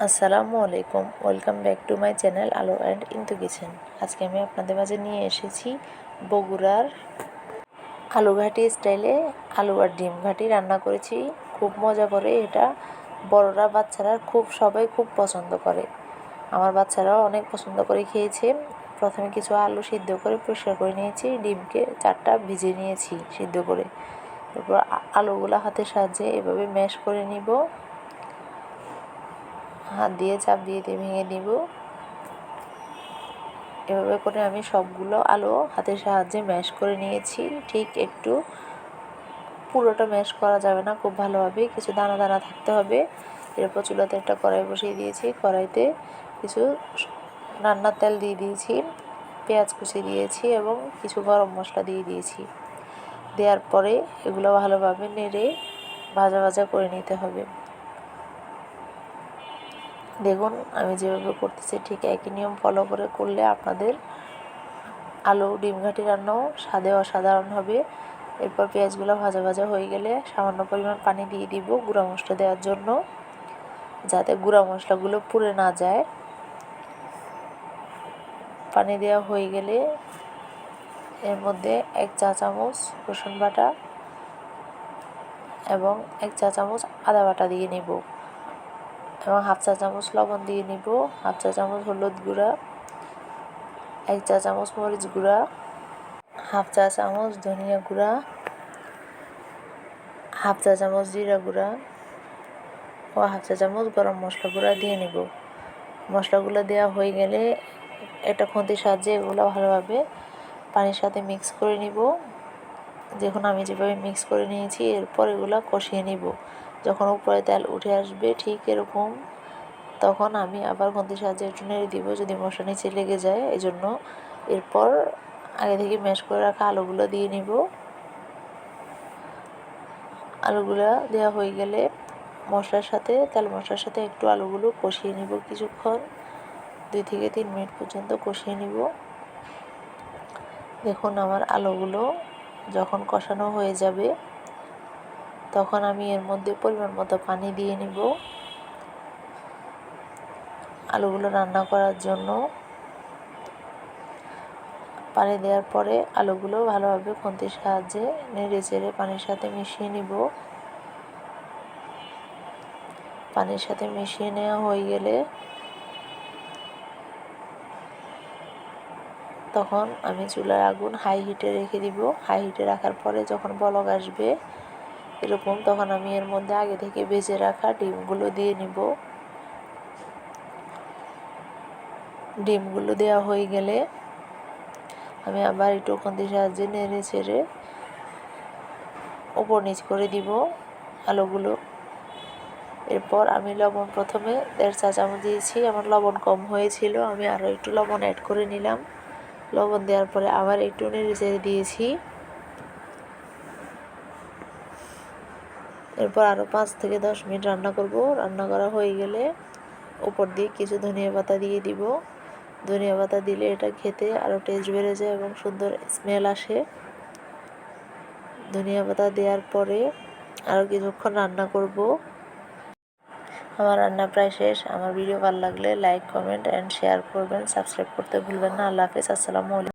আসসালামু আলাইকুম, welcome back to my channel আলো অ্যান্ড ইনটু কিচেন। আজকে আমি আপনাদের মাঝে নিয়ে এসেছি বগুড়ার আলুঘাটি স্টাইলে আলু আর ডিম ঘাটি রান্না করেছি। খুব মজা করে এটা, বড়রা বাচ্চারা সবাই খুব পছন্দ করে। আমার বাচ্চারাও অনেক পছন্দ করে খেয়েছে। প্রথমে কিছু আলু সিদ্ধ করে পরিষ্কার করে নিয়েছি, ডিমকে 4টা ভিজিয়ে নিয়েছি সিদ্ধ করে। তারপর আলুগুলো হাতের সাহায্যে এভাবে ম্যাশ করে নিব, হাত দিয়ে চাপ দিয়ে ভেঙে নিব। এভাবে করে আমি সবগুলো আলু হাতের সাহায্যে ম্যাশ করে নিয়েছি। ঠিক একটু পুরোটা ম্যাশ করা যাবে না, খুব ভালোভাবে কিছু দানা দানা থাকতে হবে। এরপর চুলাতে একটা কড়াই বসিয়ে দিয়েছি, কড়াইতে কিছু রান্নার তেল দিয়ে দিয়েছি, পেঁয়াজ কুচি দিয়েছি এবং কিছু গরম মশলা দিয়ে দিয়েছি। দেওয়ার পরে এগুলো ভালোভাবে নেড়ে ভাজা ভাজা করে নিতে হবে। দেখুন আমি যেভাবে করতেছি ঠিক একই নিয়ম ফলো করে করলে আপনাদের আলু ডিম ঘাটি রান্নাও স্বাদে অসাধারণ হবে। এরপর পেঁয়াজগুলো ভাজা ভাজা হয়ে গেলে সামান্য পরিমাণ পানি দিয়ে দিব গুঁড়া মশলা দেওয়ার জন্য, যাতে গুঁড়া মশলাগুলো পুড়ে না যায়। পানি দেওয়া হয়ে গেলে এর মধ্যে 1 চা চামচ রসুন বাটা এবং 1 চা চামচ আদা বাটা দিয়ে নিব এবং 1/2 চা চামচ লবণ দিয়ে নিব, 1/2 চা চামচ হলুদ গুঁড়া, 1 চা চামচ মরিচ গুঁড়া, 1/2 চা চামচ ধনিয়া গুঁড়া, 1/2 চা চামচ জিরা গুঁড়া ও 1/2 চা চামচ গরম মশলা গুঁড়া দিয়ে নিব। মশলাগুলো দেওয়া হয়ে গেলে একটা খুন্তির সাহায্যে এগুলো ভালোভাবে পানির সাথে মিক্স করে নিব। দেখুন আমি যেভাবে মিক্স করে নিয়েছি, এরপর এগুলো কষিয়ে নিব। যখন উপরে তেল উঠে আসবে ঠিক এরকম, তখন আমি আবার খুন্তির সাহায্যে একটু নেড়ে দিব যদি মশলা নিচে লেগে যায়, এই জন্য। এরপর আগে থেকে ম্যাশ করে রাখা আলুগুলো দিয়ে নিব। আলুগুলো দেওয়া হয়ে গেলে তেল মশলার সাথে একটু আলুগুলো কষিয়ে নিব কিছুক্ষণ, 2 থেকে 3 মিনিট পর্যন্ত কষিয়ে নিব। দেখুন আমার আলুগুলো যখন কষানো হয়ে যাবে, তখন আমি এর মধ্যে পরিমাণ মতো পানি দিয়ে নিব আলুগুলো রান্না করার জন্য। পানি দেওয়ার পরে আলুগুলো ভালোভাবে খুন্তির সাহায্যে নেড়ে চেড়ে পানির সাথে মিশিয়ে নিব। পানির সাথে মিশিয়ে নেওয়া হয়ে গেলে তখন আমি চুলার আগুন হাই হিটে রেখে দিব। হাই হিটে রাখার পরে যখন বলক আসবে এরকম, তখন আমি এর মধ্যে আগে থেকে ভেজে রাখা ডিমগুলো দিয়ে নিব। ডিমগুলো দেওয়া হয়ে গেলে আমি আবার একটু খুন্তির সাহায্যে নেড়ে ছেড়ে উপর নিচ করে দিব আলুগুলো। এরপর আমি লবণ প্রথমে 1.5 চা চামচ দিয়েছি, আমার লবণ কম হয়েছিল, আমি আরও একটু লবণ অ্যাড করে নিলাম। লবণ দেওয়ার পরে আবার একটু নেড়ে চেড়ে দিয়েছি। এরপর আরও 5 থেকে 10 মিনিট রান্না করব। রান্না করা হয়ে গেলে উপর দিয়ে কিছু ধনিয়া পাতা দিয়ে দিব। ধনিয়া পাতা দিলে এটা খেতে আরও টেস্ট বেড়ে যায় এবং সুন্দর স্মেল আসে। ধনিয়া পাতা দেওয়ার পরে আরও কিছুক্ষণ রান্না করব। আমার রান্না প্রায় শেষ। আমার ভিডিও ভালো লাগলে লাইক, কমেন্ট অ্যান্ড শেয়ার করবেন, সাবস্ক্রাইব করতে ভুলবেন না। আল্লাহ হাফেজ, আসসালামু আলাইকুম।